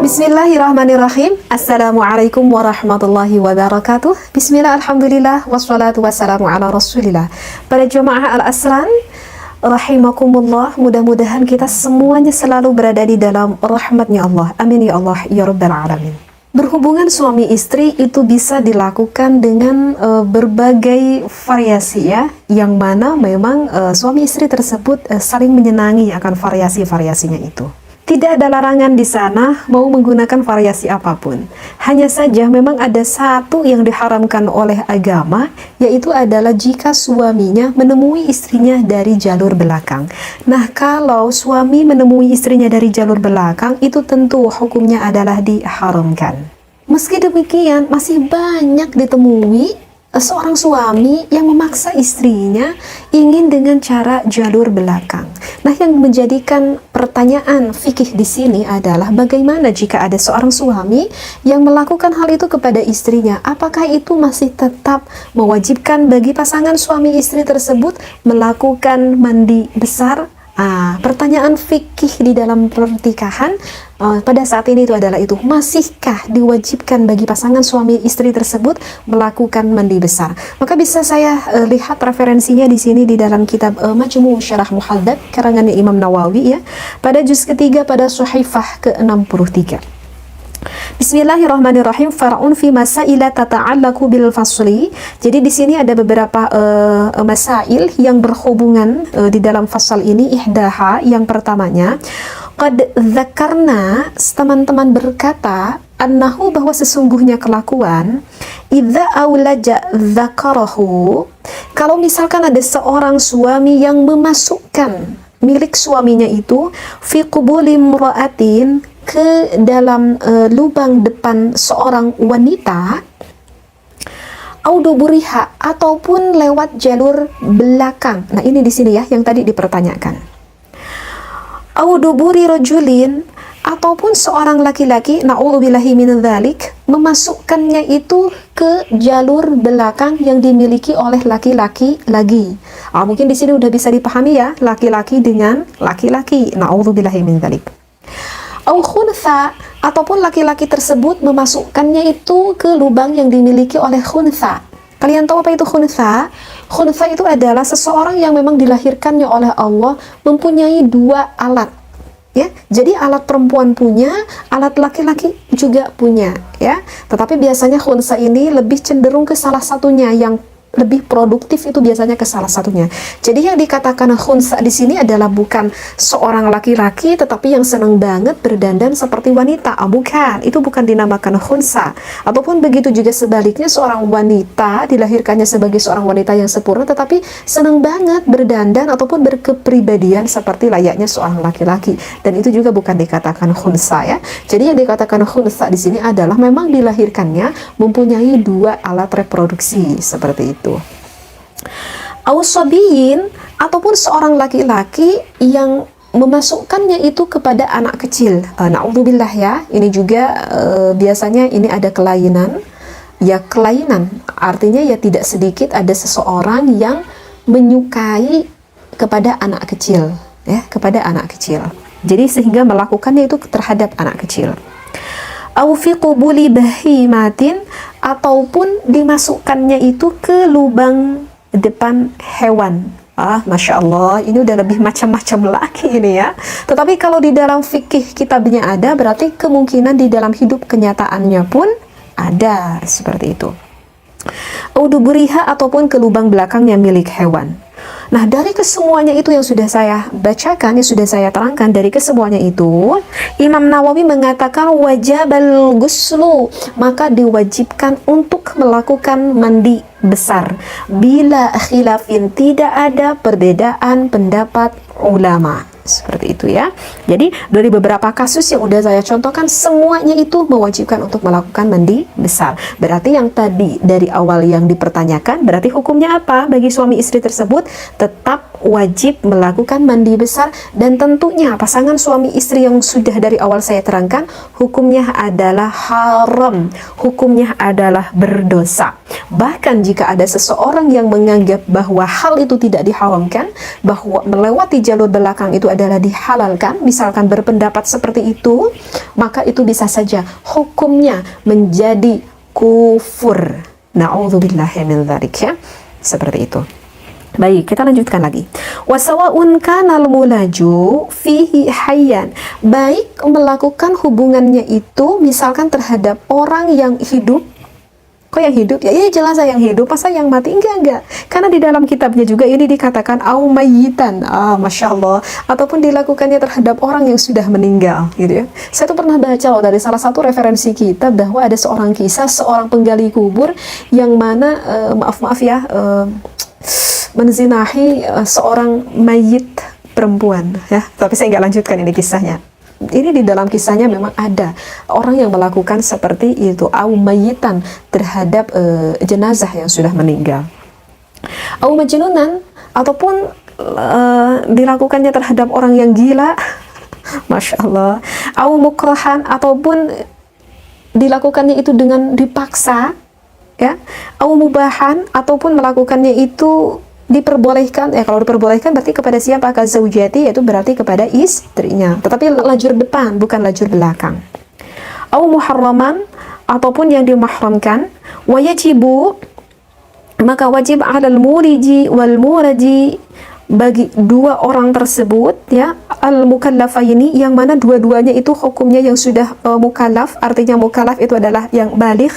Bismillahirrahmanirrahim. Assalamualaikum warahmatullahi wabarakatuh. Bismillah, alhamdulillah, wassalatu wassalamu ala rasulillah. Para jemaah Al-Aslan, rahimakumullah, mudah-mudahan kita semuanya selalu berada di dalam rahmatnya Allah. Amin ya Allah ya rabbal alamin. Berhubungan suami istri itu bisa dilakukan dengan berbagai variasi ya, yang mana memang suami istri tersebut saling menyenangi akan variasi-variasinya itu. Tidak ada larangan di sana mau menggunakan variasi apapun. Hanya saja memang ada satu yang diharamkan oleh agama, yaitu adalah jika suaminya menemui istrinya dari jalur belakang. Nah, kalau suami menemui istrinya dari jalur belakang, itu tentu hukumnya adalah diharamkan. Meski demikian, masih banyak ditemui seorang suami yang memaksa istrinya ingin dengan cara jalur belakang. Nah, yang menjadikan pertanyaan fikih di sini adalah bagaimana jika ada seorang suami yang melakukan hal itu kepada istrinya? Apakah itu masih tetap mewajibkan bagi pasangan suami istri tersebut melakukan mandi besar? Pertanyaan fikih di dalam pernikahan pada saat ini itu adalah itu, masihkah diwajibkan bagi pasangan suami istri tersebut melakukan mandi besar? Maka bisa saya lihat referensinya di sini di dalam kitab Majmu' Syarah Muhadzab karangan Imam Nawawi ya, pada juz ketiga pada Suhaifah ke-63. Bismillahirrahmanirrahim. Far'un fi masaila tata'allaku bil fasli. Jadi di sini ada beberapa masail yang berhubungan di dalam fasal ini. Ihdaha, yang pertamanya, qad dzakarna, teman-teman berkata, annahu, bahwa sesungguhnya kelakuan, idza aulaja dzakarahu, kalau misalkan ada seorang suami yang memasukkan milik suaminya itu fi qubuli imra'atin, ke dalam lubang depan seorang wanita, auduburiha, ataupun lewat jalur belakang. Nah, ini di sini ya yang tadi dipertanyakan. Auduburi rajulin, ataupun seorang laki-laki, na'udzubillahi min dzalik, memasukkannya itu ke jalur belakang yang dimiliki oleh laki-laki lagi. Mungkin di sini udah bisa dipahami ya, laki-laki dengan laki-laki, na'udzubillahi min dzalik. Au khunsa, ataupun laki-laki tersebut memasukkannya itu ke lubang yang dimiliki oleh khunsa. Kalian tahu apa itu khunsa? Khunsa itu adalah seseorang yang memang dilahirkannya oleh Allah mempunyai dua alat. Ya, jadi alat perempuan punya, alat laki-laki juga punya, ya. Tetapi biasanya khunsa ini lebih cenderung ke salah satunya, yang lebih produktif itu biasanya ke salah satunya. Jadi yang dikatakan khunsa di sini adalah bukan seorang laki-laki tetapi yang senang banget berdandan seperti wanita. Bukan, itu bukan dinamakan khunsa. Ataupun begitu juga sebaliknya, seorang wanita dilahirkannya sebagai seorang wanita yang sempurna tetapi senang banget berdandan ataupun berkepribadian seperti layaknya seorang laki-laki. Dan itu juga bukan dikatakan khunsa ya. Jadi yang dikatakan khunsa di sini adalah memang dilahirkannya mempunyai dua alat reproduksi seperti itu. Ausabiyin, ataupun seorang laki-laki yang memasukkannya itu kepada anak kecil. Na'udzubillah ya, ini juga biasanya ini ada kelainan. Ya, kelainan artinya ya tidak sedikit ada seseorang yang menyukai kepada anak kecil, ya, kepada anak kecil. Jadi sehingga melakukannya itu terhadap anak kecil. Au fi qubuli bahimatin, ataupun dimasukkannya itu ke lubang depan hewan. Masya Allah, ini udah lebih macam-macam lagi ini ya. Tetapi kalau di dalam fikih kitabnya ada, berarti kemungkinan di dalam hidup kenyataannya pun ada seperti itu. Auduburiha, ataupun ke lubang belakangnya milik hewan. Nah, dari kesemuanya itu yang sudah saya bacakan, yang sudah saya terangkan, dari kesemuanya itu, Imam Nawawi mengatakan wajabal ghuslu, maka diwajibkan untuk melakukan mandi besar. Bila khilafin, tidak ada perbedaan pendapat ulama. Seperti itu ya. Jadi dari beberapa kasus yang udah saya contohkan, semuanya itu mewajibkan untuk melakukan mandi besar. Berarti yang tadi dari awal yang dipertanyakan, berarti hukumnya apa bagi suami istri tersebut? Tetap wajib melakukan mandi besar, dan tentunya pasangan suami istri yang sudah dari awal saya terangkan hukumnya adalah haram, hukumnya adalah berdosa. Bahkan jika ada seseorang yang menganggap bahwa hal itu tidak diharamkan, bahwa melewati jalur belakang itu adalah dihalalkan, misalkan berpendapat seperti itu, maka itu bisa saja hukumnya menjadi kufur. Na'udzubillahi min dzalik, ya. Seperti itu. Baik, kita lanjutkan lagi. Wasawa'un kanal mulaju fihi hayyan. Baik melakukan hubungannya itu misalkan terhadap orang yang hidup. Kok yang hidup? Ya, ya jelas yang hidup. Masa yang mati? Enggak. Karena di dalam kitabnya juga ini dikatakan au mayyitan. Masya Allah. Ataupun dilakukannya terhadap orang yang sudah meninggal, gitu ya. Saya tuh pernah baca loh dari salah satu referensi kitab bahwa ada seorang kisah seorang penggali kubur yang mana maaf ya, menzinahi seorang mayit perempuan, ya. Tapi saya nggak lanjutkan ini kisahnya. Ini di dalam kisahnya memang ada orang yang melakukan seperti itu, au mayitan, terhadap jenazah yang sudah meninggal. Au majnunan, ataupun dilakukannya terhadap orang yang gila. Masya Allah. Au mukrahan, ataupun dilakukannya itu dengan dipaksa, ya. Au mubahan, ataupun melakukannya itu diperbolehkan. Kalau diperbolehkan berarti kepada siapa? Ke zaujati, yaitu berarti kepada istrinya, tetapi lajur depan, bukan lajur belakang. Au muharraman, ataupun yang dimahramkan. Wajibu, maka wajib 'alal muriji wal muraji, bagi dua orang tersebut, ya, al mukallafaini, yang mana dua-duanya itu hukumnya yang sudah mukallaf. Artinya mukallaf itu adalah yang baligh,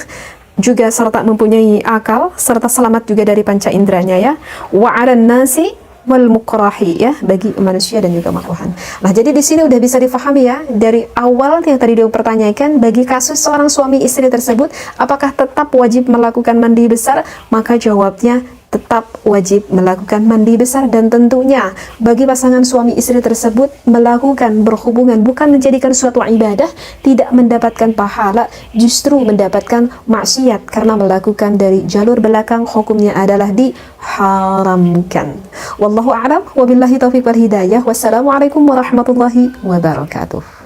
juga serta mempunyai akal, serta selamat juga dari panca inderanya, ya. Wa 'alan nasi wal mukrahi, ya, bagi manusia dan juga makruhan. Nah, jadi di sini udah bisa difahami, ya, dari awal yang tadi dipertanyakan, bagi kasus seorang suami istri tersebut apakah tetap wajib melakukan mandi besar, maka jawabnya tetap wajib melakukan mandi besar. Dan tentunya bagi pasangan suami istri tersebut melakukan berhubungan bukan menjadikan suatu ibadah, tidak mendapatkan pahala, justru mendapatkan maksiat karena melakukan dari jalur belakang, hukumnya adalah diharamkan. Wallahu a'lam, wabillahi taufiq wal hidayah. Wassalamualaikum warahmatullahi wabarakatuh.